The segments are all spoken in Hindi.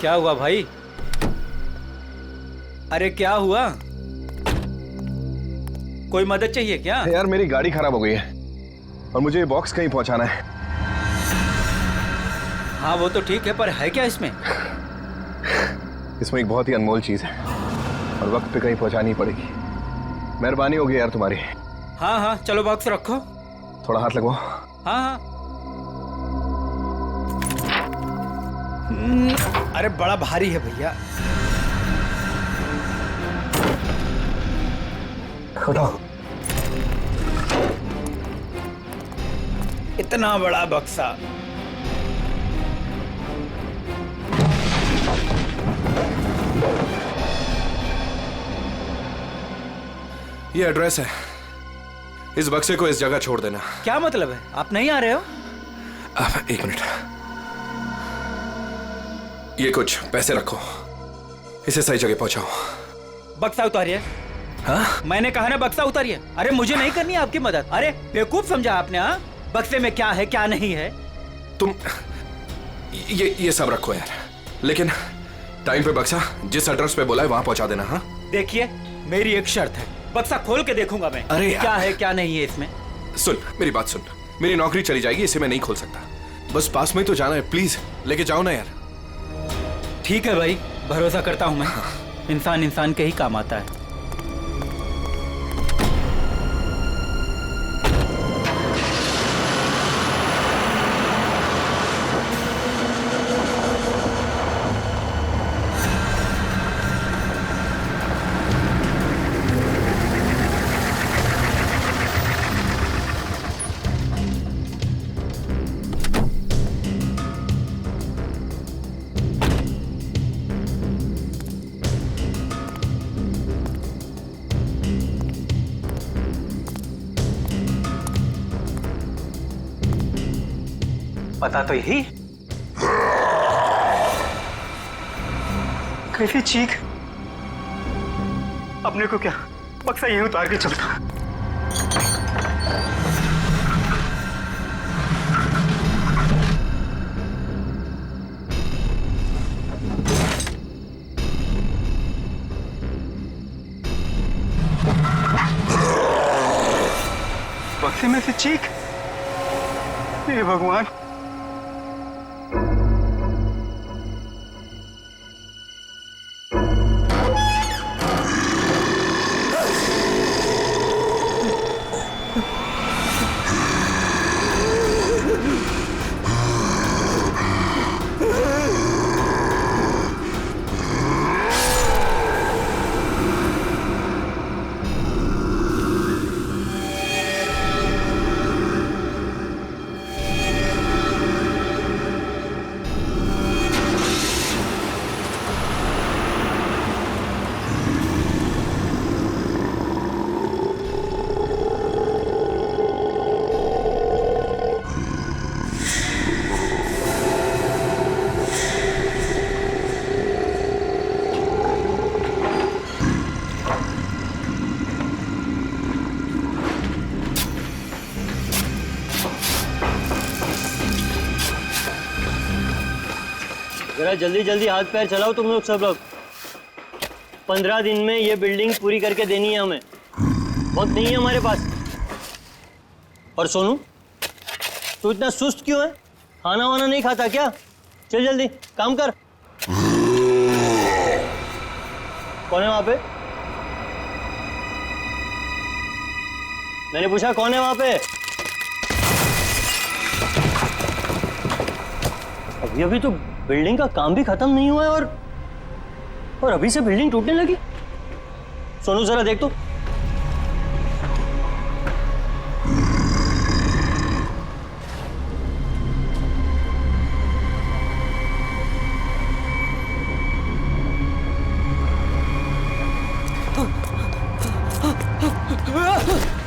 क्या हुआ भाई? अरे क्या हुआ? कोई मदद चाहिए क्या? यार मेरी गाड़ी खराब हो गई है और मुझे ये बॉक्स कहीं पहुंचाना है। हाँ वो तो ठीक है, पर है क्या इसमें? इसमें एक बहुत ही अनमोल चीज है और वक्त पे कहीं पहुंचानी पड़ेगी। मेहरबानी होगी यार तुम्हारी। हाँ हाँ चलो बॉक्स रखो। थोड़ा हाथ लगवाओ। हाँ हाँ। अरे बड़ा भारी है भैया। उठाओ। इतना बड़ा बक्सा। ये एड्रेस है, इस बक्से को इस जगह छोड़ देना। क्या मतलब है? आप नहीं आ रहे हो? अब एक मिनट, ये कुछ पैसे रखो, इसे सही जगह पहुंचाओ। बक्सा उतारिए। हाँ? मैंने कहा ना बक्सा उतारिए। अरे मुझे नहीं करनी है आपकी मदद। अरे बेवकूफ समझा आपने? हाँ, बक्से में क्या है क्या नहीं है? तुम ये सब रखो यार, लेकिन टाइम पे बक्सा जिस एड्रेस पे बोला है वहां पहुंचा देना। हाँ देखिए मेरी एक शर्त है, बक्सा खोल के देखूंगा मैं। अरे क्या है क्या नहीं है इसमें। सुन मेरी बात सुन, मेरी नौकरी चली जाएगी, इसे मैं नहीं खोल सकता। बस पास में ही तो जाना है, प्लीज लेके जाओ ना यार। ठीक है भाई, भरोसा करता हूं मैं। इंसान इंसान के ही काम आता है। पता तो यही। कैसी चीख! अपने को क्या, बक्सा यहीं उतार के चलता। बक्से में से चीख! हे भगवान! जरा जल्दी जल्दी हाथ पैर चलाओ तुम लोग सब लोग। 15 दिन में ये बिल्डिंग पूरी करके देनी है हमें, वक्त नहीं है हमारे पास। और सोनू, तू इतना सुस्त क्यों है? खाना वाना नहीं खाता क्या? चल जल्दी काम कर। कौन है वहां पे? मैंने पूछा कौन है वहां पे? अभी तो बिल्डिंग का काम भी खत्म नहीं हुआ है और अभी से बिल्डिंग टूटने लगी। सोनू जरा देख तो।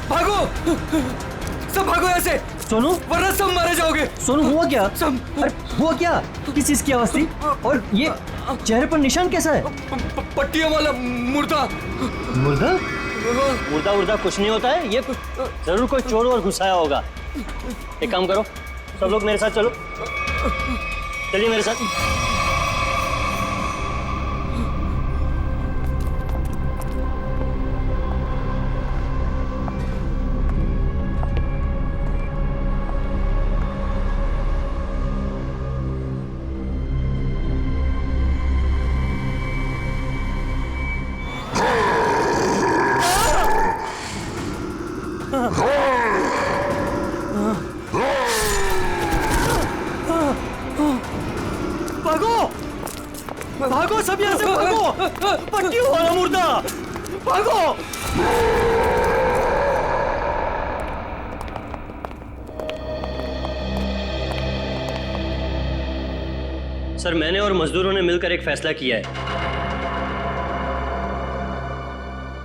भागो, सब भागो यहाँ से। सोनू, वरना सब मारे जाओगे। सोनू हुआ क्या? सब। अरे हुआ क्या? किस चीज की आवाज थी? और ये चेहरे पर निशान कैसा है? पट्टियों वाला मुर्दा। मुर्दा? मुर्दा उर्दा कुछ नहीं होता है, ये जरूर कोई चोर और घुसाया होगा। एक काम करो, सब लोग मेरे साथ चलो, चलिए मेरे साथ। भागो भागो, सब यहाँ से भागो, पट्टियों वाला मुर्दा, भागो। सर, मैंने और मजदूरों ने मिलकर एक फैसला किया है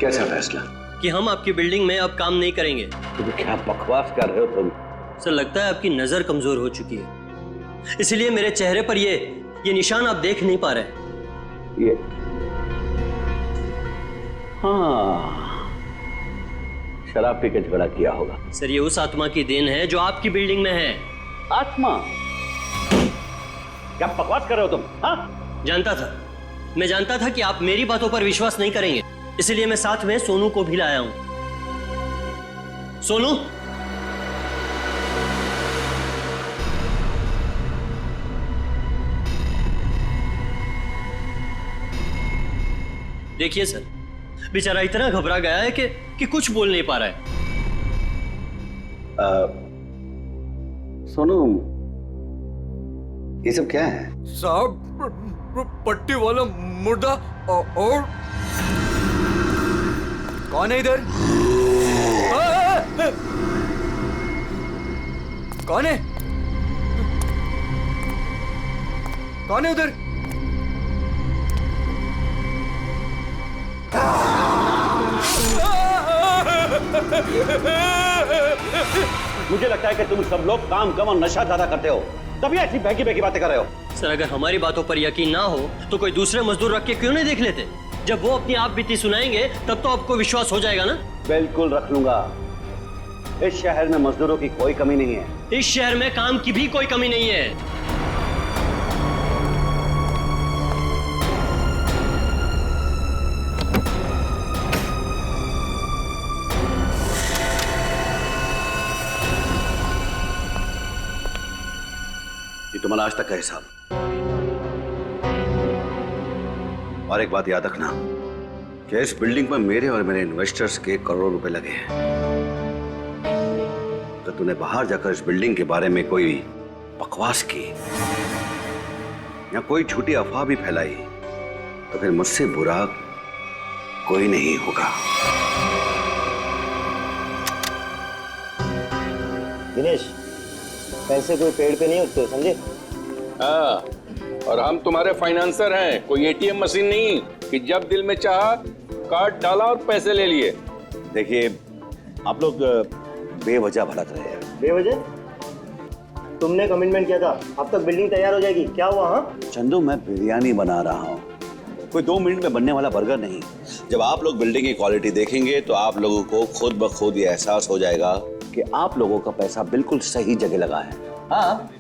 कैसा फैसला? कि हम आपकी बिल्डिंग में अब काम नहीं करेंगे। तुम क्या बकवास कर रहे हो तुम? सर, लगता है आपकी नजर कमजोर हो चुकी है, इसलिए मेरे चेहरे पर ये निशान आप देख नहीं पा रहे। ये हाँ, शराब पी के झगड़ा किया होगा। सर, ये उस आत्मा की देन है जो आपकी बिल्डिंग में है। आत्मा? क्या बकवास कर रहे हो तुम? हाँ? मैं जानता था कि आप मेरी बातों पर विश्वास नहीं करेंगे, इसलिए मैं साथ में सोनू को भी लाया हूं। सोनू, देखिए सर, बेचारा इतना घबरा गया है कि कुछ बोल नहीं पा रहा है। सोनू, ये सब क्या है? साहब, पट्टी वाला मुर्दा और कौन है इधर? कौन है? कौन है उधर? मुझे लगता है कि तुम सब लोग काम कम और नशा ज्यादा करते हो, तभी ऐसी बहकी बहकी बातें कर रहे हो। सर, अगर हमारी बातों पर यकीन ना हो तो कोई दूसरे मजदूर रख के क्यों नहीं देख लेते? जब वो अपनी आप बीती सुनाएंगे तब तो आपको विश्वास हो जाएगा ना। बिल्कुल रख लूंगा। इस शहर में मजदूरों की कोई कमी नहीं है। इस शहर में काम की भी कोई कमी नहीं है। ये तुम्हारा आज तक का हिसाब। और एक बात याद रखना कि इस बिल्डिंग पर मेरे और मेरे इन्वेस्टर्स के करोड़ों रुपए लगे हैं। तो तूने बाहर जाकर इस बिल्डिंग के बारे में कोई बकवास की या कोई झूठी अफवाह भी फैलाई तो फिर मुझसे बुरा कोई नहीं होगा। दिनेश, पैसे कोई पेड़ पे नहीं उगते, समझे? हाँ, और हम तुम्हारे फाइनेंसर हैं, कोई एटीएम मशीन नहीं कि जब दिल में चाहा कार्ड डाला और पैसे ले लिए। देखिए, आप लोग बेवजह भड़क रहे हैं। बेवजह? तुमने कमिटमेंट किया था, अब तक बिल्डिंग तैयार हो जाएगी, क्या हुआ? हाँ चंदू, मैं बिरयानी बना रहा हूँ, कोई 2 मिनट में बनने वाला बर्गर नहीं। जब आप लोग बिल्डिंग की क्वालिटी देखेंगे तो आप लोगों को खुद ब खुद ये एहसास हो जाएगा कि आप लोगों का पैसा बिल्कुल सही जगह लगा है। हाँ,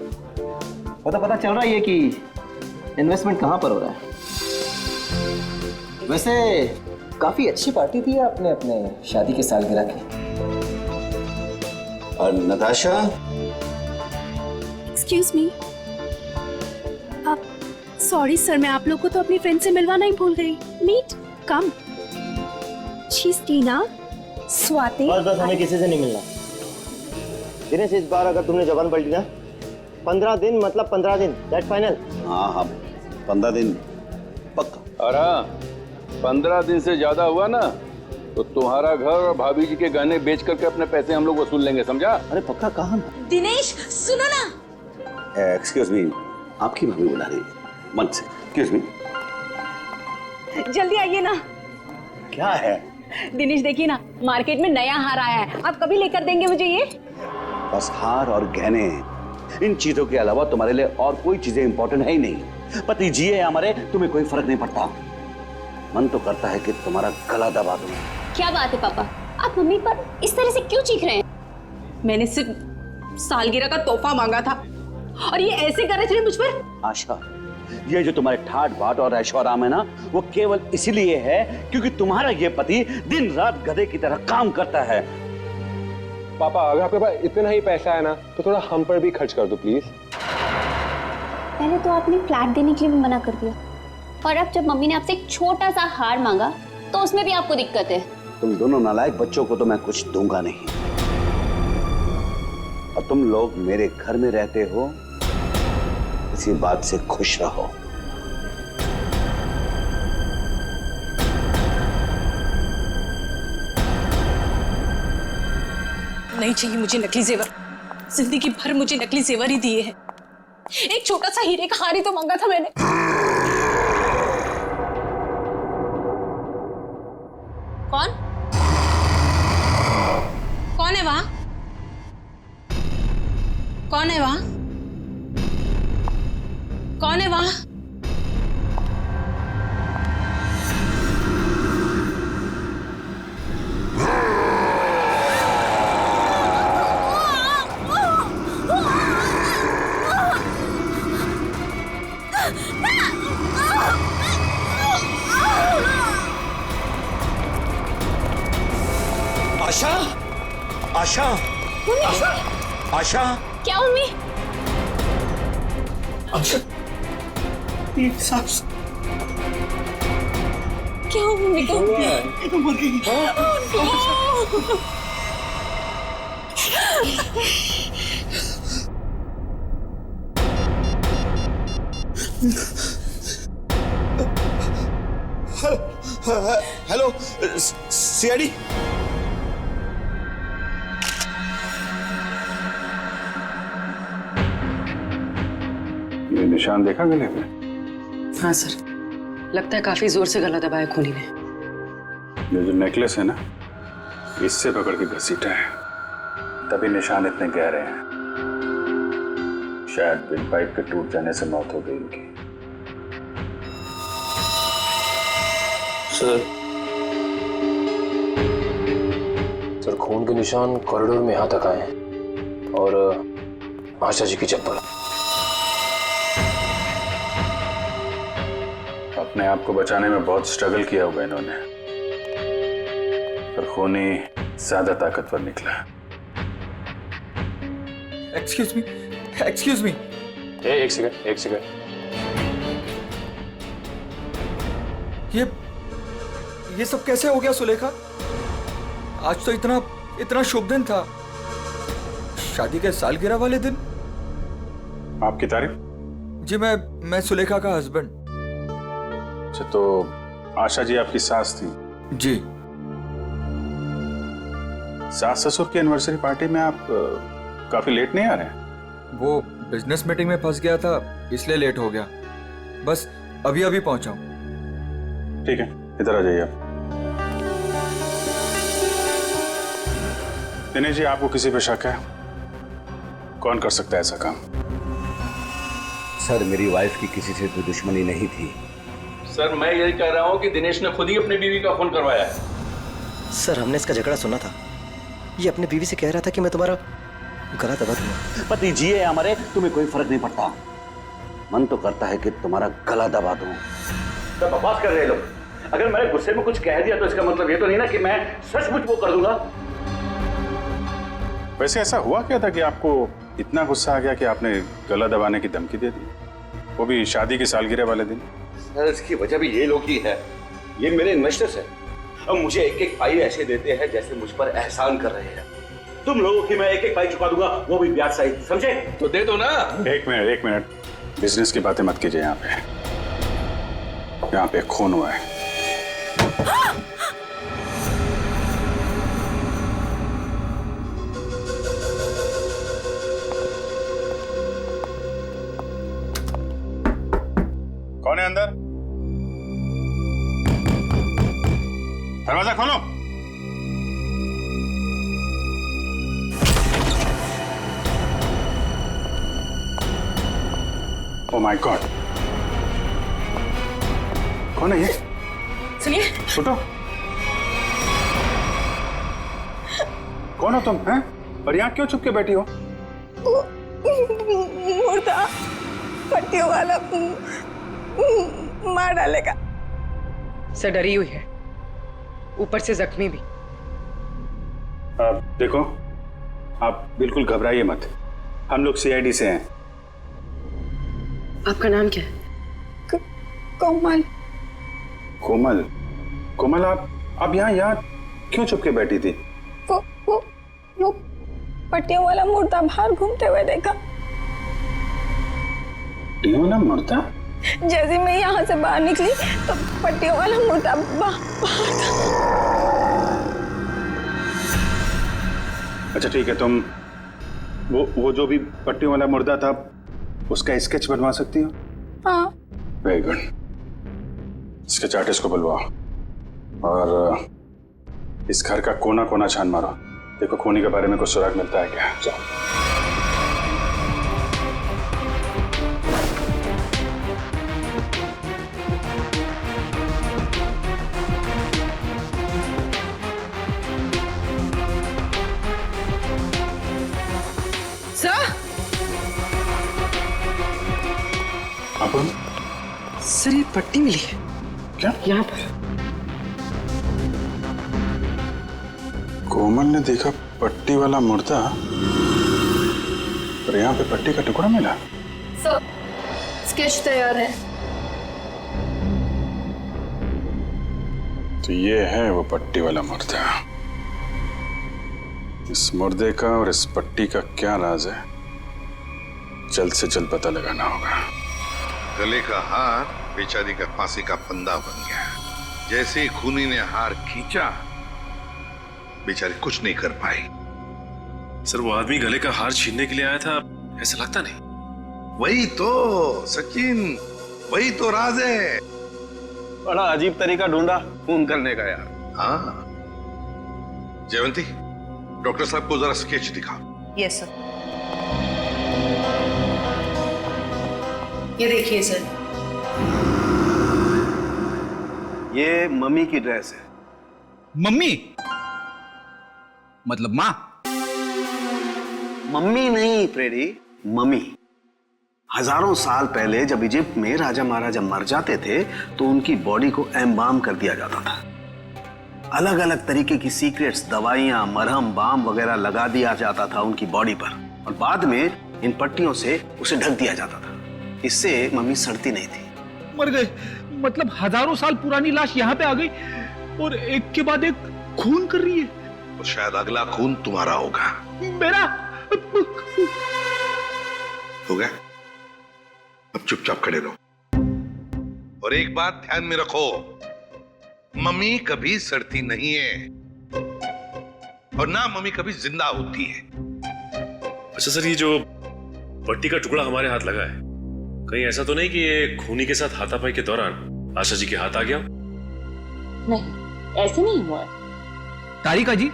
पता चल रहा है कि इन्वेस्टमेंट कहाँ पर हो रहा है। वैसे काफी अच्छी पार्टी थी आपने अपने शादी के सालगिरह की। और नताशा, एक्सक्यूज मी, आप सॉरी सर, मैं आप लोग को तो अपनी फ्रेंड से मिलवाना ही भूल गई। Meet, come. She is Tina, Swati. बस हमें किसी से नहीं मिलना। दिनेश, इस बार अगर तुमने जबान पलटी ना, 15 दिन मतलब 15 दिन, दैट फाइनल। हाँ, 15 दिन पक्का। और हाँ, 15 दिन से ज्यादा हुआ ना तो तुम्हारा घर और भाभी जी के गहने बेच करके अपने पैसे हम लोग वसूल लेंगे, समझा? अरे पक्का कहाँ? दिनेश सुनो ना। एक्सक्यूज मी, आपकी भाभी बुला रही है, मन से। Excuse me. जल्दी आइए ना। क्या है? दिनेश देखिए ना, मार्केट में नया हार आया है, आप कभी लेकर देंगे मुझे ये? बस हार और गहने, इन चीजों के अलावा तुम्हारे लिए और कोई चीजें इंपॉर्टेंट है ही नहीं। पति जिए या मरे तुम्हें कोई फर्क नहीं पड़ता। मन तो करता है कि तुम्हारा गला दबा दूं। क्या बात है पापा, आप मम्मी पर इस तरह से क्यों चीख रहे हैं? मैंने सिर्फ सालगिरह का तोहफा मांगा था और ये ऐसे कर रहे थे मुझ पर। आशा, ये जो तुम्हारे ठाट बाट और ऐशो आराम है ना, वो केवल इसीलिए है क्योंकि तुम्हारा ये पति दिन रात गधे की तरह काम करता है। पापा, अगर आपके पास इतना ही पैसा है ना तो थोड़ा हम पर भी खर्च कर दो प्लीज। पहले तो आपने फ्लैट देने के लिए भी मना कर दिया और अब जब मम्मी ने आपसे एक छोटा सा हार मांगा तो उसमें भी आपको दिक्कत है। तुम दोनों नालायक बच्चों को तो मैं कुछ दूंगा नहीं, और तुम लोग मेरे घर में रहते हो इसी बात से खुश रहो। नहीं चाहिए मुझे नकली जेवर। जिंदगी भर मुझे नकली जेवर ही दिए हैं। एक छोटा सा हीरे का हार ही तो मांगा था मैंने। कौन कौन है वहां? कौन है वहां? कौन है वहां? आशा, आशा, आशा, आशा, क्या मम्मी? आशा, एक सांस क्या हुआ मम्मी को? मर गई। Hello, CID. ये निशान देखा गले पे? हाँ सर, लगता है काफी जोर से गला दबाया खूनी ने। ये जो नेकलेस है ना, इससे पकड़ के घसीटा है, तभी निशान इतने गहरे हैं। शायद बिल पाइप के टूट जाने से मौत हो गई इनकी। सर खून के निशान कॉरिडोर में यहां तक आए हैं और आशा जी की चप्पल। अपने आप को बचाने में बहुत स्ट्रगल किया होगा इन्होंने, पर खूनी ज्यादा ताकतवर निकला। Excuse me. एक सेकंड। ये सब कैसे हो गया सुलेखा? आज तो इतना शुभ दिन था, शादी के सालगिरह वाले दिन। आपकी तारीफ? जी मैं सुलेखा का हस्बैंड। अच्छा, तो आशा जी आपकी सास थी? जी। सास ससुर की एनिवर्सरी पार्टी में आप काफी लेट नहीं आ रहे हैं? वो बिजनेस मीटिंग में फंस गया था, इसलिए लेट हो गया। बस अभी पहुंचा हूं। ठीक है, इधर आ जाइए आप। दिनेश जी, आपको किसी पे शक है? कौन कर सकता है ऐसा काम? सर, मेरी वाइफ की किसी से कोई दुश्मनी नहीं थी। सर, मैं यही कह रहा हूँ कि दिनेश ने खुद ही अपनी बीवी का खून करवाया है। सर, हमने इसका झगड़ा सुना था। ये अपनी बीवी से कह रहा था कि मैं तुम्हारा गला दबा दूंगा। पति जिए या मरे, तुम्हें कोई फर्क नहीं पड़ता। मन तो करता है कि तुम्हारा गला दबा दूं। तो बकवास कर रहे लोग। अगर मैंने गुस्से में कुछ कह दिया तो इसका मतलब ये तो नहीं ना कि मैं सचमुच वो कर दूंगा। वैसे ऐसा हुआ क्या था कि आपको इतना गुस्सा आ गया कि आपने गला दबाने की धमकी दे दी, वो भी शादी की सालगिरह वाले दिन? सर, इसकी वजह भी ये लोग ही है। ये मेरे इन्वेस्टर्स हैं। अब मुझे एक पाई ऐसे देते हैं जैसे मुझ पर एहसान कर रहे हैं। तुम लोगों की मैं एक पाई चुका दूंगा, वो भी ब्याज सहित, समझे? तो दे दो ना। एक मिनट, बिजनेस की बातें मत कीजिए। यहाँ पे खून हुआ है। कौन है अंदर? दरवाजा खोलो। ओह माय गॉड, कौन है ये? सुनिए। छोटो, कौन हो तुम? हैं? और यहाँ क्यों छुप के बैठी हो? मुर्दा पट्टियों वाला मार डालेगा। सर डरी हुई है, ऊपर से जख्मी भी। देखो, आप बिल्कुल घबराइए मत। हम लोग सीआईडी से हैं। आपका नाम क्या है? कोमल। कोमल? कोमल, आप यहाँ क्यों छुप के बैठी थी? वो पट्टियों वाला मुर्दा बाहर घूमते हुए देखा। पट्टियों वाला मुर्दा? जैसे मैं यहाँ से बाहर निकली तो पट्टियों वाला मुर्दा बाहर था। अच्छा ठीक है, तुम वो जो भी पट्टियों वाला मुर्दा था उसका स्केच बनवा सकती हो? हाँ। Very good. स्केच आर्टिस्ट को बुलवाओ और इस घर का कोना कोना छान मारो, देखो खूनी के बारे में कुछ सुराग मिलता है क्या। जाओ। सर ये पट्टी मिली है क्या यहाँ पर? कोमल ने देखा पट्टी वाला मुर्दा और यहाँ पे पट्टी का टुकड़ा मिला। सर स्केच तैयार है। तो ये है वो पट्टी वाला मुर्दा। इस मुर्दे का और इस पट्टी का क्या राज है, जल्द से जल्द पता लगाना होगा। गले का हार बेचारी का फांसी का फंदा बन गया। जैसे ही खूनी ने हार खींचा, बेचारी कुछ नहीं कर पाई। सर वो आदमी गले का हार छीनने के लिए आया था, ऐसा लगता नहीं? वही तो सचिन, वही तो राज है। बड़ा अजीब तरीका ढूंढा खून करने का यार। हाँ जयवंती, डॉक्टर साहब को जरा स्केच दिखा। Yes sir. ये देखिए सर, ये मम्मी की ड्रेस है। मम्मी मतलब माँ? मम्मी नहीं फ्रेडी, मम्मी। हजारों साल पहले जब इजिप्ट में राजा महाराजा मर जाते थे तो उनकी बॉडी को एम्बाम कर दिया जाता था। अलग अलग तरीके की सीक्रेट्स, दवाइयां, मरहम, बाम वगैरह लगा दिया जाता था उनकी बॉडी पर और बाद में इन पट्टियों से उसे ढक दिया जाता था। इससे मम्मी सड़ती नहीं थी। मर गए मतलब हजारों साल पुरानी लाश यहाँ पे आ गई और एक के बाद एक खून कर रही है। तो शायद अगला खून तुम्हारा होगा। मेरा हो गया, अब चुपचाप खड़े रहो। और एक बात ध्यान में रखो, मम्मी कभी सड़ती नहीं है और ना मम्मी कभी जिंदा होती है। अच्छा सर, ये जो पट्टी का टुकड़ा हमारे हाथ लगा है, कहीं ऐसा तो नहीं कि ये खूनी के साथ हाथापाई के दौरान आशा जी के हाथ आ गया? नहीं, ऐसे नहीं हुआ। तारिका जी,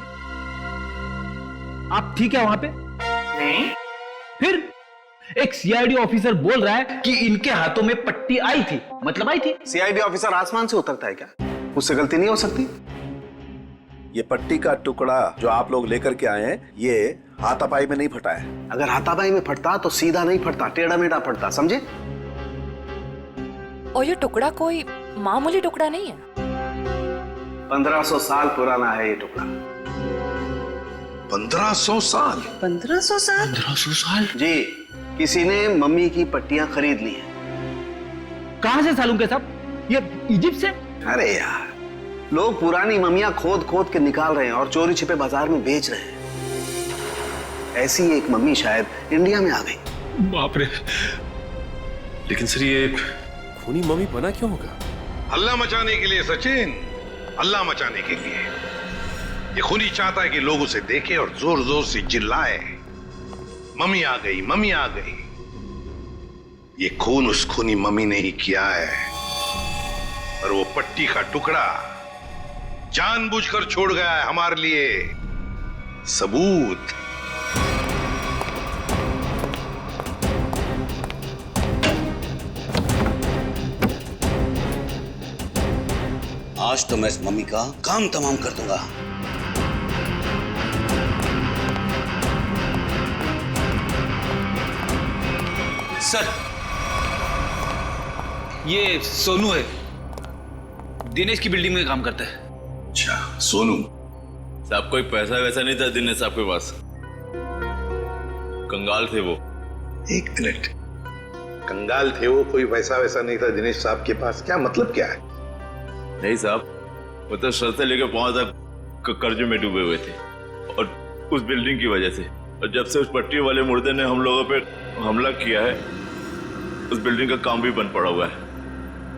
आप ठीक है वहां पे? नहीं। फिर एक सीआईडी ऑफिसर बोल रहा है कि इनके हाथों में पट्टी आई थी, मतलब आई थी। सीआईडी ऑफिसर आसमान से उतरता है क्या? उससे गलती नहीं हो सकती। ये पट्टी का टुकड़ा जो आप लोग लेकर के आए हैं, ये हाथापाई में नहीं फटा है। अगर हाथापाई में फटता तो सीधा नहीं फटता, टेढ़ा मेढ़ा फटता, समझे? और ये टुकड़ा कोई मामूली टुकड़ा नहीं है। 1500 साल पुराना है ये टुकड़ा। 1500 साल? 1500 साल? 1500 साल? जी, किसी ने मम्मी की पट्टियां खरीद ली हैं। कहां से सालूं के साहब? ये इजिप्ट से? अरे यार, लोग पुरानी मम्मियां खोद खोद के निकाल रहे हैं और चोरी छिपे बाजार में बेच रहे हैं। ऐसी एक मम्मी शायद इंडिया में आ गई। बाप रे। लेकिन सर ये खूनी मम्मी बना क्यों होगा? हल्ला मचाने के लिए सचिन, हल्ला मचाने के लिए। ये खूनी चाहता है कि लोग उसे देखें और जोर जोर से चिल्लाए, मम्मी आ गई, मम्मी आ गई। ये खून उस खूनी मम्मी ने ही किया है और वो पट्टी का टुकड़ा जानबूझकर छोड़ गया है हमारे लिए सबूत। आज तो मैं इस मम्मी का काम तमाम कर दूंगा। सर, ये सोनू है, दिनेश की बिल्डिंग में काम करता है। अच्छा, सोनू साहब कोई पैसा वैसा नहीं था दिनेश साहब के पास, कंगाल थे वो। एक मिनट, कंगाल थे वो, कोई पैसा वैसा नहीं था दिनेश साहब के पास, क्या मतलब क्या है? नहीं साहब, वो तो सर से लेकर पांव तक कर्जे में डूबे हुए थे और उस बिल्डिंग की वजह से। और जब से उस पट्टी वाले मुर्दे ने हम लोगों पे हमला किया है उस बिल्डिंग का काम भी बंद पड़ा हुआ है।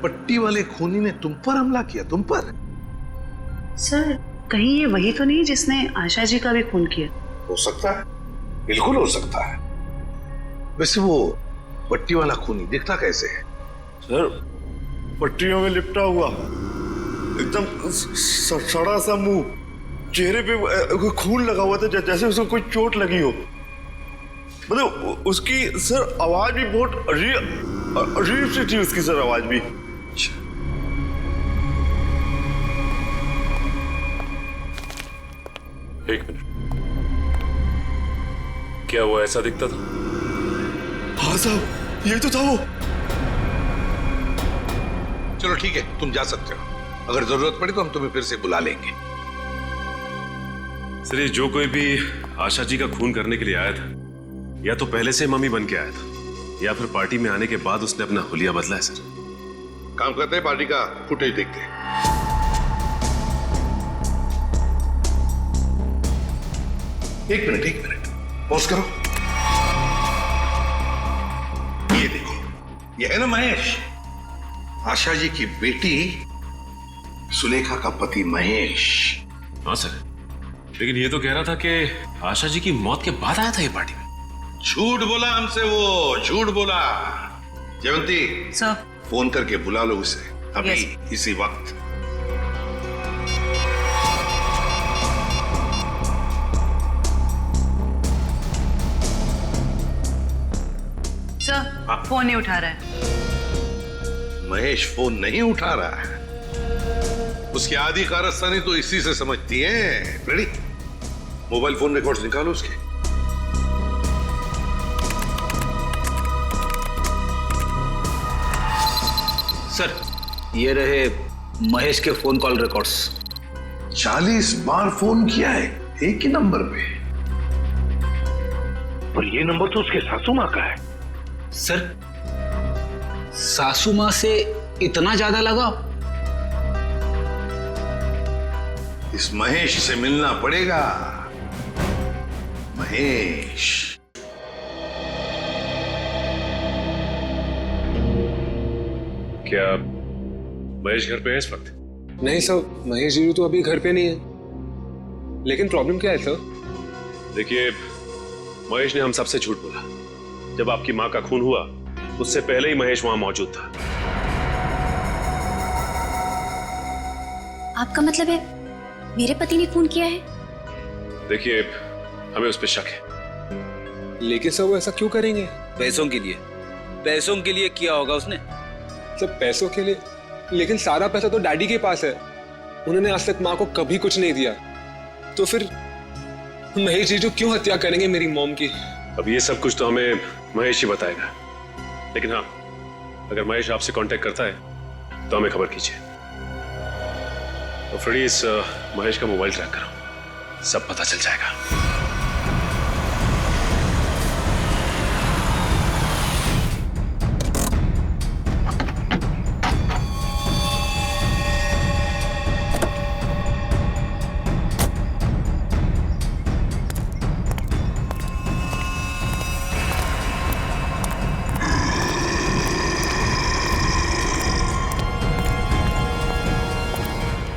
पट्टी वाले खूनी ने तुम पर हमला किया? तुम पर? सर कहीं ये वही तो नहीं जिसने आशा जी का भी खून किया? हो सकता है, बिल्कुल हो सकता है। वैसे वो पट्टी वाला खूनी दिखता कैसे है? सर पट्टियों में लिपटा हुआ, एकदम सड़ा सा मुंह, चेहरे पे खून लगा हुआ था जैसे उसको कोई चोट लगी हो। मतलब उसकी सर आवाज भी बहुत अजीब सी थी, उसकी सर आवाज भी। एक मिनट, क्या वो ऐसा दिखता था? हाँ साहब, ये तो था वो। चलो ठीक है, तुम जा सकते हो। अगर जरूरत पड़ी तो हम तुम्हें फिर से बुला लेंगे। सर ये जो कोई भी आशा जी का खून करने के लिए आया था, या तो पहले से मम्मी बन के आया था, या फिर पार्टी में आने के बाद उसने अपना हुलिया बदला है। सर काम करते हैं, पार्टी का फुटेज देखते हैं। एक मिनट पॉज करो। ये देखो, ये है ना महेश, आशा जी की बेटी सुलेखा का पति महेश। हाँ सर, लेकिन ये तो कह रहा था कि आशा जी की मौत के बाद आया था ये पार्टी में। झूठ बोला हमसे, वो झूठ बोला। जयवंती सर, फोन करके बुला लो उसे अभी, Yes. इसी वक्त। सर फोन नहीं उठा रहा है। महेश फोन नहीं उठा रहा है, उसकी आधी कारस्तानी तो इसी से समझती है। रेडी, मोबाइल फोन रिकॉर्ड्स निकालो उसके। सर ये रहे महेश के फोन कॉल रिकॉर्ड्स। 40 बार फोन किया है एक ही नंबर पे, और ये नंबर तो उसके सासू माँ का है। सर सासू माँ से इतना ज्यादा लगाओ? इस महेश से मिलना पड़ेगा। महेश क्या महेश घर पे है इस वक्त? नहीं सर, महेश जी तो अभी घर पे नहीं है। लेकिन प्रॉब्लम क्या है सर? देखिए, महेश ने हम सबसे झूठ बोला। जब आपकी मां का खून हुआ, उससे पहले ही महेश वहां मौजूद था। आपका मतलब है मेरे पति ने खून किया है? देखिए, हमें उस पर शक है। लेकिन सर वो ऐसा क्यों करेंगे? पैसों के लिए। पैसों के लिए किया होगा उसने। सब पैसों के लिए? लेकिन सारा पैसा तो डैडी के पास है। उन्होंने आज तक माँ को कभी कुछ नहीं दिया। तो फिर महेश जी जो क्यों हत्या करेंगे मेरी मॉम की? अब ये सब कुछ तो हमें महेश ही बताएगा। लेकिन हाँ, अगर महेश आपसे कांटेक्ट करता है तो हमें खबर कीजिए। तो फ्रेडी, इस महेश का मोबाइल ट्रैक करो, सब पता चल जाएगा।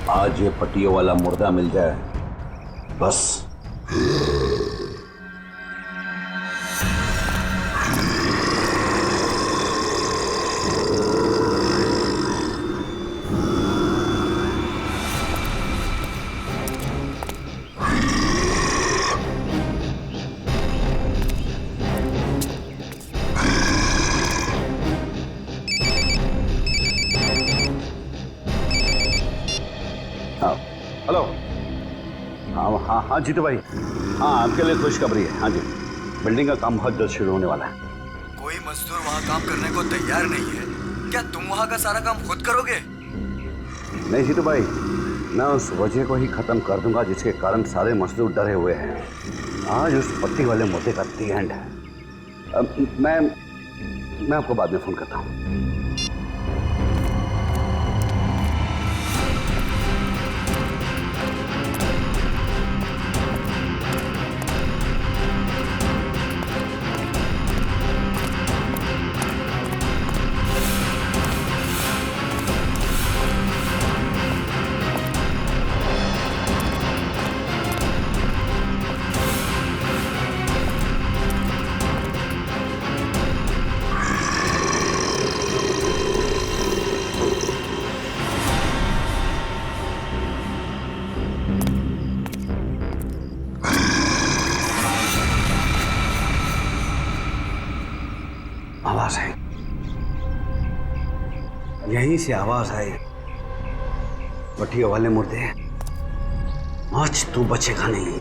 आज ये पट्टियों वाला मुर्दा मिल जाए बस। हेलो। हाँ जीतू भाई, हाँ आपके लिए खुशखबरी है। हाँ जी, बिल्डिंग का काम बहुत जल्द शुरू होने वाला है। कोई मजदूर वहाँ काम करने को तैयार नहीं है। क्या तुम वहाँ का सारा काम खुद करोगे? नहीं जीतू भाई, मैं उस वजह को ही खत्म कर दूंगा जिसके कारण सारे मजदूर डरे हुए हैं। आज उस पट्टी वाले मुद्दे का दी एंड है। मैं आपको बाद में फोन करता हूँ। यहीं से आवाज आई, पटिया वाले मुर्दे, आज तू बचेगा नहीं,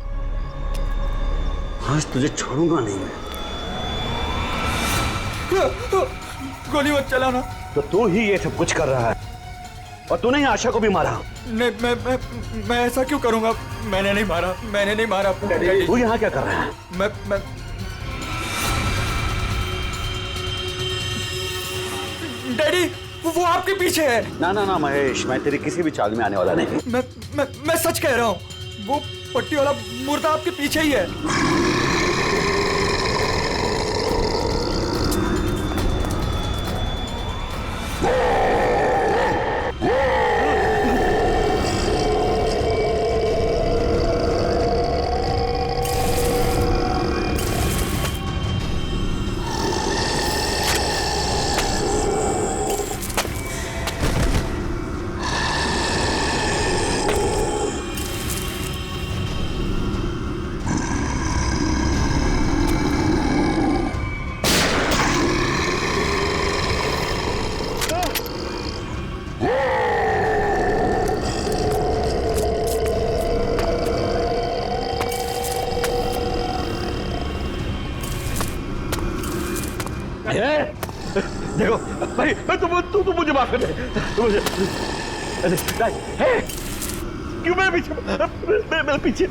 आज तुझे छोड़ूंगा नहीं मैं। गोली मत चलाना। तो तू ही ये सब कुछ कर रहा है और तूने ही आशा को भी मारा। नहीं, मैं ऐसा क्यों करूंगा? मैंने नहीं मारा। तू यहाँ क्या कर रहा है? मैं डैडी, वो आपके पीछे है। ना महेश, मैं तेरी किसी भी चाल में आने वाला नहीं। मैं सच कह रहा हूँ, वो पट्टी वाला मुर्दा आपके पीछे ही है। देखो भाई, तू मुझे माफ कर दे। क्यों मैं पीछे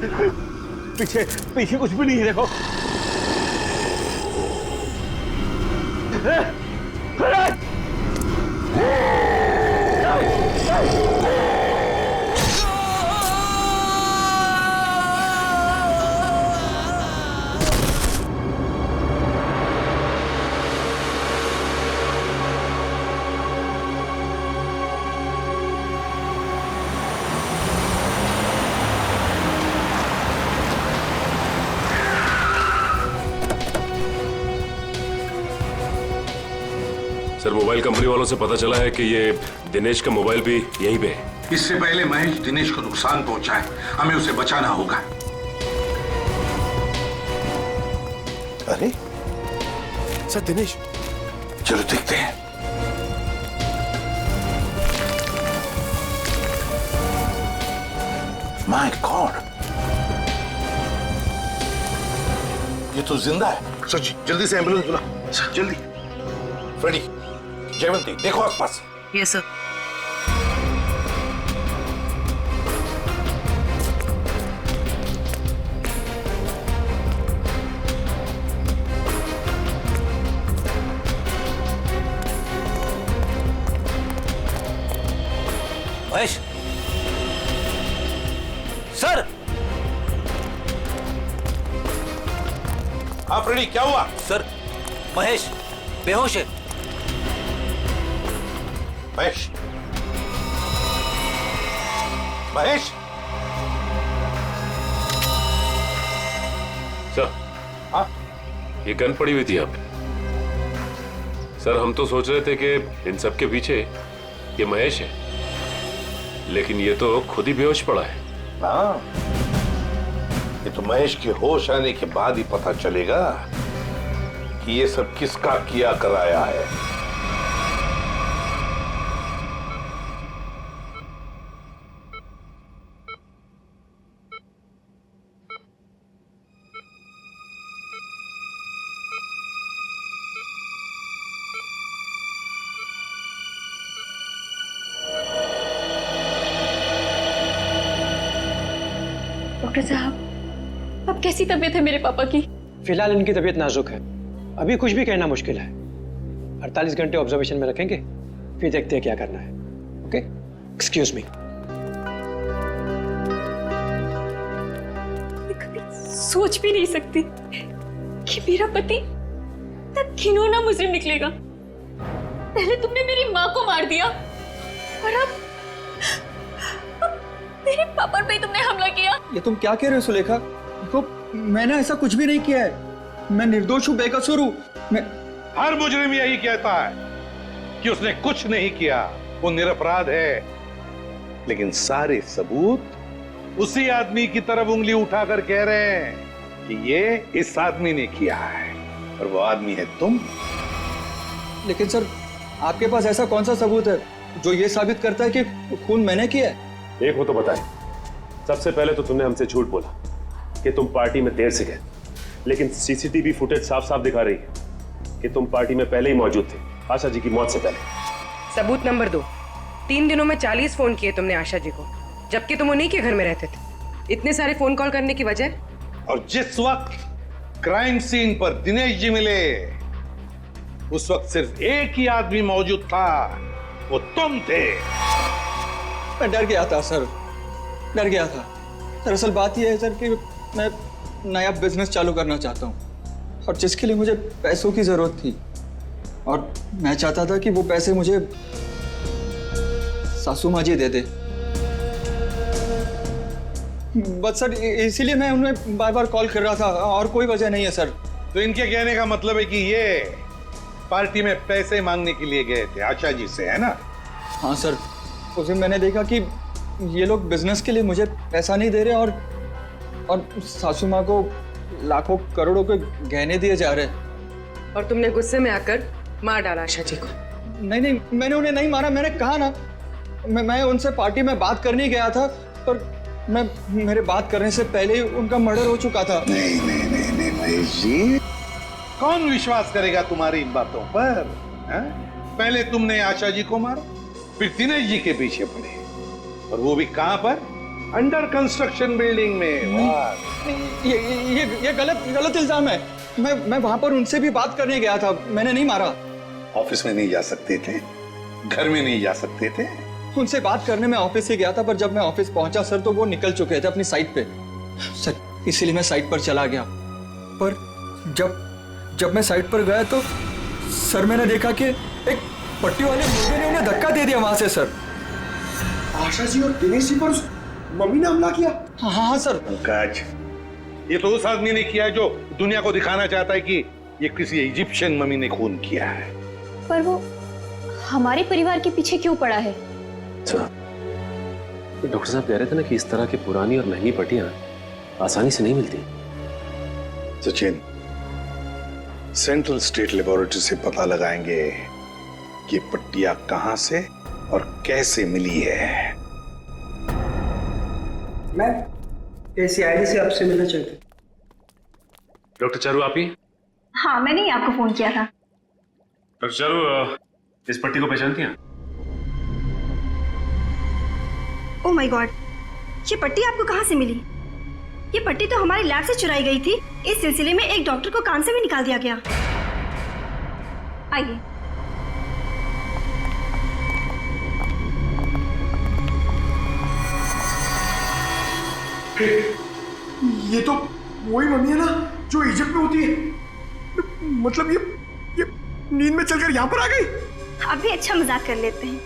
पीछे कुछ भी नहीं है। देखो सर, मोबाइल कंपनी वालों से पता चला है कि ये दिनेश का मोबाइल भी यहीं पे है। इससे पहले महेश दिनेश को नुकसान पहुंचाए, हमें उसे बचाना होगा। अरे सर, दिनेश, चलो देखते हैं। माय गॉड, ये तो जिंदा है। सच, जल्दी से एम्बुलेंस बुला, जल्दी। फ्रेडी, जयवंती, देखो आसपास। Yes sir. महेश सर। हाँ फ्रेडी, क्या हुआ? सर, महेश बेहोश है। महेश, महेश, सर। हाँ, ये गन पड़ी हुई थी यहाँ पे। सर, हम तो सोच रहे थे कि इन सब के पीछे ये महेश है, लेकिन ये तो खुद ही बेहोश पड़ा है। हाँ, ये तो महेश के होश आने के बाद ही पता चलेगा कि ये सब किसका किया कराया है। डॉक्टर साहब, अब कैसी तबीयत है मेरे पापा की? फिलहाल इनकी तबीयत नाजुक है, अभी कुछ भी कहना मुश्किल है। 48 घंटे ऑब्जर्वेशन में रखेंगे, फिर देखते हैं क्या करना है। Okay, excuse me. मैं कभी सोच भी नहीं सकती कि मेरा पति इतना घिनौना मुजरिम निकलेगा। पहले तुमने मेरी माँ को मार दिया और अब मेरे पापा पे तुमने हमला किया। ये तुम क्या कह रहे हो सुलेखा? देखो, मैंने ऐसा कुछ भी नहीं किया है। मैं निर्दोष हूँ, बेकसूर हूँ। हर मुजरिम यही कहता है कि उसने कुछ नहीं किया, वो निरपराध है। लेकिन सारे सबूत उसी आदमी की तरफ उंगली उठाकर कह रहे हैं कि ये इस आदमी ने किया है, और वो आदमी है तुम। लेकिन सर, आपके पास ऐसा कौन सा सबूत है जो ये साबित करता है कि खून मैंने किया है। एक हो तो बताए। सबसे पहले तो तुमने हमसे झूठ बोला कि तुम पार्टी में देर से गए, लेकिन सीसीटीवी फुटेज साफ साफ दिखा रही है कि तुम पार्टी में पहले ही मौजूद थे, आशा जी की मौत से पहले। सबूत नंबर 2, 3 दिनों में 40 फोन किए तुमने आशा जी को, जबकि तुम उन्हीं के घर में रहते थे। इतने सारे फोन कॉल करने की वजह? और जिस वक्त क्राइम सीन पर दिनेश जी मिले उस वक्त सिर्फ एक ही आदमी मौजूद था, वो तुम थे। मैं डर गया था सर, डर गया था। दरअसल बात यह है सर कि मैं नया बिजनेस चालू करना चाहता हूँ और जिसके लिए मुझे पैसों की जरूरत थी और मैं चाहता था कि वो पैसे मुझे सासू माँ जी दे दे। बस सर इसीलिए मैं उन्हें बार बार कॉल कर रहा था और कोई वजह नहीं है सर। तो इनके कहने का मतलब है कि ये पार्टी में पैसे मांगने के लिए गए थे आशा जी से, है ना? हाँ सर, उस दिन मैंने देखा कि ये लोग बिजनेस के लिए मुझे पैसा नहीं दे रहे और सासू माँ को लाखों करोड़ों के गहने दिए जा रहे। और तुमने गुस्से में आकर मार डाला आशा जी को? नहीं, मैंने उन्हें नहीं मारा। मैंने कहा ना, मैं उनसे पार्टी में बात करने गया था, पर मेरे बात करने से पहले ही उनका मर्डर हो चुका था। नहीं महेश जी, कौन विश्वास करेगा तुम्हारी इन बातों पर? पहले तुमने आशा जी को मारा, फिर दिनेश जी के पीछे पड़े, और वो भी कहां पर? अंडर कंस्ट्रक्शन बिल्डिंग में। ये गलत इल्जाम है। मैं वहां पर उनसे भी बात करने गया था, मैंने नहीं मारा। ऑफिस में नहीं जा सकते थे, घर में नहीं जा सकते थे? उनसे बात करने में ऑफिस से गया था, पर जब मैं ऑफिस पहुंचा सर तो वो निकल चुके थे अपनी साइट पे सर, इसीलिए मैं साइट पर चला गया। पर जब मैं साइट पर गया तो सर मैंने देखा कि एक पट्टी वाले मुर्गे ने उन्हें धक्का दे दिया वहां से सर। आशा जी और दिनेश जी पर मम्मी ने हमला किया? हाँ सर। पंकज, ये तो उस आदमी ने किया जो दुनिया को दिखाना चाहता है कि ये किसी इजिप्शियन मम्मी ने खून किया है। पर वो हमारे परिवार के पीछे क्यों पड़ा है? तो डॉक्टर साहब कह रहे थे ना कि इस तरह की पुरानी और महंगी पट्टियां आसानी से नहीं मिलती। सचिन, सेंट्रल स्टेट लेबोरेटरी से पता लगाएंगे कि पट्टियां कहां से और कैसे मिली है। मैं ACID से आपसे मिलना चाहती हूँ। डॉक्टर चारू आप ही? हाँ, मैंने ही आपको फोन किया था। डॉक्टर चारू, इस पट्टी को पहचानती हैं? ओह माय गॉड, ये पट्टी आपको कहाँ से मिली? ये पट्टी तो हमारी लैब से चुराई गई थी। इस सिलसिले में एक डॉक्टर को काम से भी निकाल दिया गया। आइए। ये तो वही मम्मी है ना जो इजिप्ट में होती है। मतलब ये नींद में चलकर यहाँ पर आ गई। आप भी अच्छा मजाक कर लेते हैं।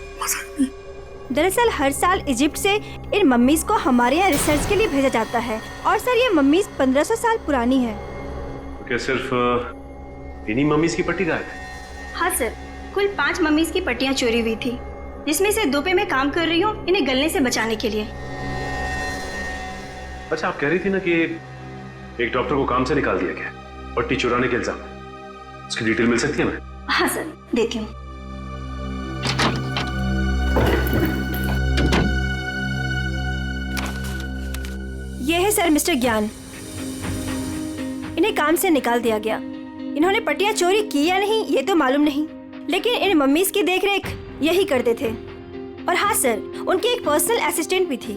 दरअसल हर साल इजिप्ट से इन मम्मीज को हमारे यहाँ रिसर्च के लिए भेजा जाता है और सर ये मम्मीज 1500 साल पुरानी है। तो क्या सिर्फ इन्हीं मम्मीज की पट्टी गायब है? हाँ सर, कुल 5 मम्मीज की पट्टियाँ चोरी हुई थी, जिसमें से 2 पे मैं काम कर रही हूँ इन्हें गलने से बचाने के लिए। अच्छा, आप कह रही थी ना कि एक डॉक्टर को काम से निकाल दिया गया पट्टी चुराने के इल्जाम में, उसकी डिटेल मिल सकती है हमें? हाँ सर, देती हूँ। ये है सर मिस्टर ज्ञान। इन्हें काम से निकाल दिया गया। इन्होंने पट्टियां चोरी की या नहीं ये तो मालूम नहीं, लेकिन इन मम्मीज की देखरेख यही करते थे। और हाँ सर, उनकी एक पर्सनल असिस्टेंट भी थी।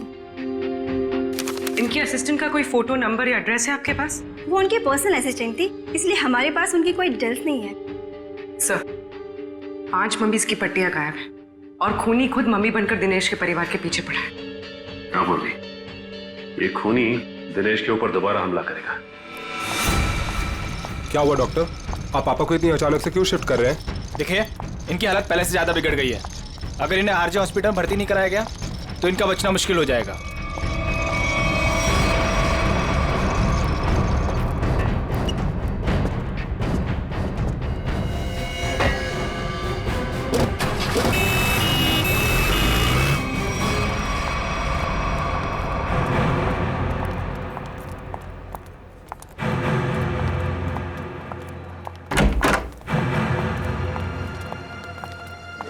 इनकी असिस्टेंट का कोई फोटो, नंबर या एड्रेस है आपके पास? वो उनकी पर्सनल असिस्टेंट थी, इसलिए हमारे पास उनकी कोई डिटेल्स नहीं है। सर, 5 मम्मीज की पट्टियां गायब है और खूनी खुद मम्मी बनकर दिनेश के परिवार के पीछे पड़ा है। क्या बोल रही? ये खूनी दिनेश के ऊपर दोबारा हमला करेगा। क्या हुआ डॉक्टर? आप पापा को इतनी अचानक से क्यों शिफ्ट कर रहे हैं? देखिए, इनकी हालत पहले से ज्यादा बिगड़ गई है। अगर इन्हें आरजे हॉस्पिटल भर्ती नहीं कराया गया तो इनका बचना मुश्किल हो जाएगा।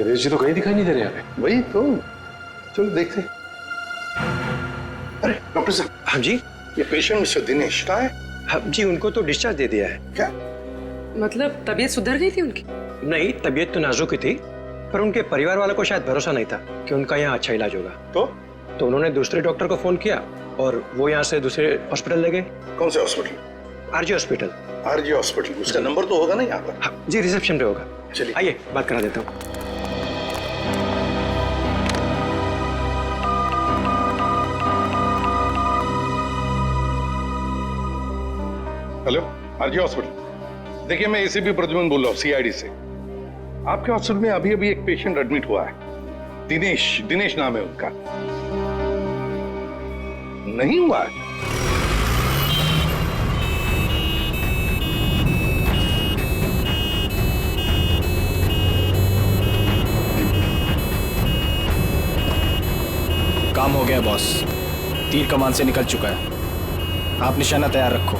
दिनेश जी तो कहीं दिखाई नहीं दे रहे यहाँ पे। वही तो, चलो देखते। अरे डॉक्टर साहब। हाँ जी। ये पेशेंट मिस्टर दिनेश का है? हाँ जी, उनको तो डिस्चार्ज दे दिया है। क्या मतलब तबीयत सुधर गई थी उनकी? नहीं, तबीयत तो नाजुक ही थी, पर उनके परिवार वालों को शायद भरोसा नहीं था कि उनका यहाँ अच्छा इलाज होगा। तो उन्होंने दूसरे डॉक्टर को फोन किया और वो यहाँ से दूसरे हॉस्पिटल ले गए। कौन से hospital? RG hospital. RG hospital, उसका नंबर तो होगा ना यहाँ पर? हाँ जी, रिसेप्शन पे होगा। चलिए आइए बात करा देता हूँ। Hello, RG hospital. देखिए, मैं एसीपी प्रद्युमन बोल रहा हूँ, सीआईडी से। आपके हॉस्पिटल में अभी अभी एक पेशेंट एडमिट हुआ है, दिनेश नाम है उनका। नहीं हुआ है? काम हो गया बॉस, तीर कमान से निकल चुका है। आप निशाना तैयार रखो।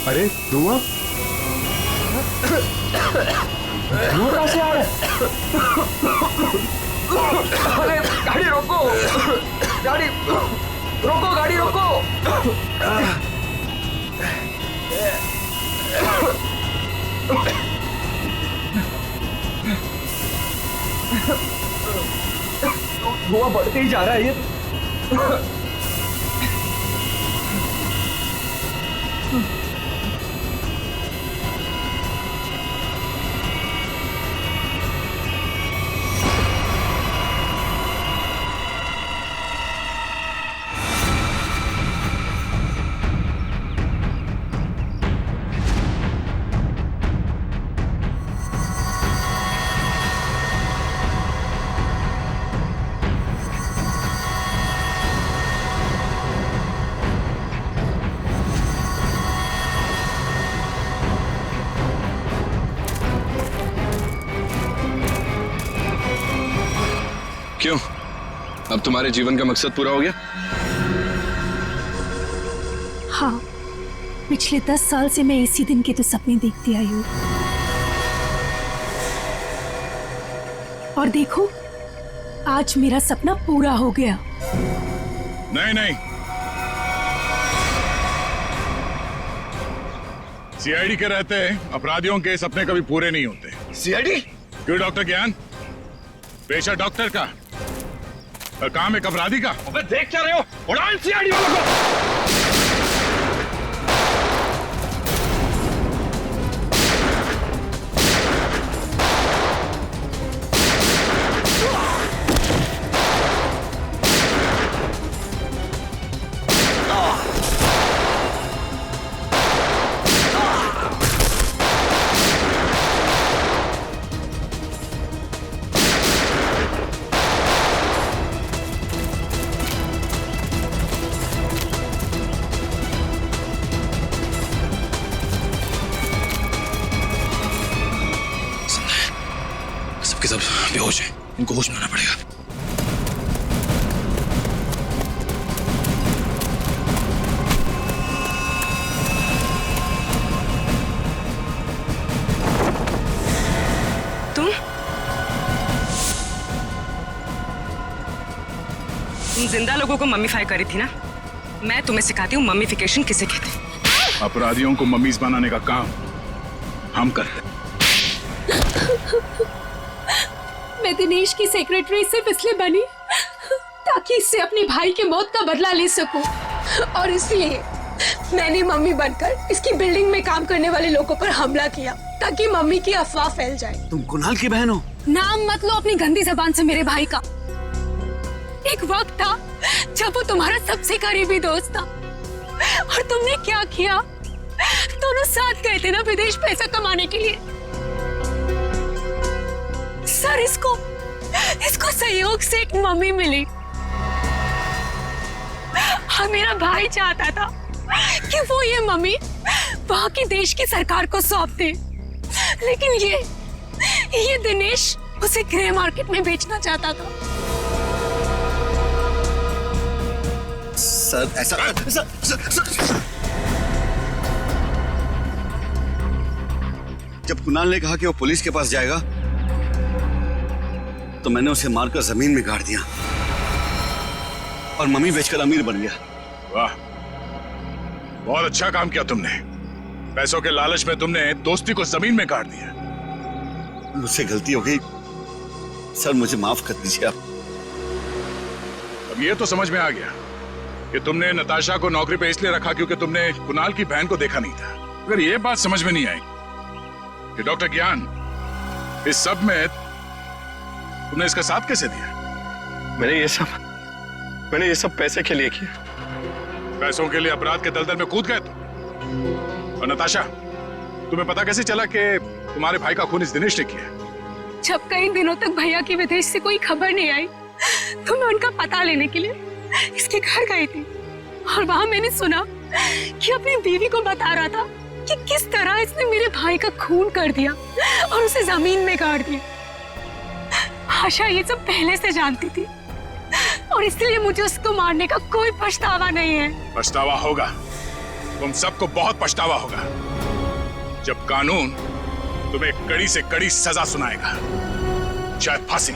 अरे धुआं कहां से आ रहा है? अरे गाड़ी रोको, गाड़ी रोको, गाड़ी रोको। धुआं बढ़ते ही जा रहा है ये। क्यों, अब तुम्हारे जीवन का मकसद पूरा हो गया? हाँ, पिछले 10 साल से मैं इसी दिन के तो सपने देखती आई हूँ। और देखो, आज मेरा सपना पूरा हो गया। नहीं नहीं, सीआईडी के रहते अपराधियों के सपने कभी पूरे नहीं होते। सीआईडी? क्यों डॉक्टर ज्ञान? पेशा डॉक्टर का और काम एक अपराधी का। अबे देख क्या रहे हो? उड़ाओ सीआईडी वालों को। सबके सब बेहोश हैं, इनको होश में आना पड़ेगा। तुम जिंदा लोगों को मम्मीफाई करी थी ना? मैं तुम्हें सिखाती हूँ मम्मीफिकेशन किसे कहते हैं। अपराधियों को मम्मीज बनाने का काम हम करते हैं। मैं दिनेश की सेक्रेटरी सिर्फ इसलिए बनी ताकि इससे अपने भाई के मौत का बदला ले सकूं, और इसलिए मैंने मम्मी बनकर इसकी बिल्डिंग में काम करने वाले लोगों पर हमला किया ताकि मम्मी की अफवाह फैल जाए। तुम कुणाल की बहन हो? नाम मत लो अपनी गंदी जबान से मेरे भाई का। एक वक्त था जब वो तुम्हारा सबसे करीबी दोस्त था, और तुमने क्या किया? दोनों साथ गए थे ना विदेश पैसा कमाने के लिए। सर, इसको सहयोग से एक मम्मी मिली, और मेरा भाई चाहता था कि वो ये मम्मी वहां की देश की सरकार को सौंप दे, लेकिन ये दिनेश उसे ग्रे मार्केट में बेचना चाहता था। सर ऐसा जब कुणाल ने कहा कि वो पुलिस के पास जाएगा तो मैंने उसे मारकर जमीन में गाड़ दिया और मम्मी बेचकर अमीर बन गया। वाह, बहुत अच्छा काम किया तुमने। पैसों के लालच में तुमने दोस्ती को जमीन में गाड़ दिया। मुझसे गलती हो गई सर, मुझे माफ कर दीजिए आप। अब ये तो समझ में आ गया कि तुमने नताशा को नौकरी पे इसलिए रखा क्योंकि तुमने कुणाल की बहन को देखा नहीं था। अगर ये बात समझ में नहीं आई कि डॉक्टर ज्ञान इस सब में तुमने इसका साथ कैसे दिया? मैंने ये सब पैसे के लिए किया। पैसों के लिए अपराध के दलदल में कूद गए तुम। और नताशा, तुम्हें पता कैसे चला कि तुम्हारे भाई का खून इस दिनेश ने किया? जब कई दिनों तक भैया की विदेश से कोई खबर नहीं आई तो मैं उनका पता लेने के लिए इसके घर गई थी और वहां मैंने सुना कि अपनी बीवी को बता रहा था कि किस तरह इसने मेरे भाई का खून कर दिया और उसे जमीन में गाड़ दिया। आशा ये सब पहले से जानती थी और इसलिए मुझे उसको मारने का कोई पछतावा नहीं है। पछतावा होगा, तुम सबको बहुत पछतावा होगा जब कानून तुम्हें कड़ी से कड़ी सजा सुनाएगा, शायद फांसी।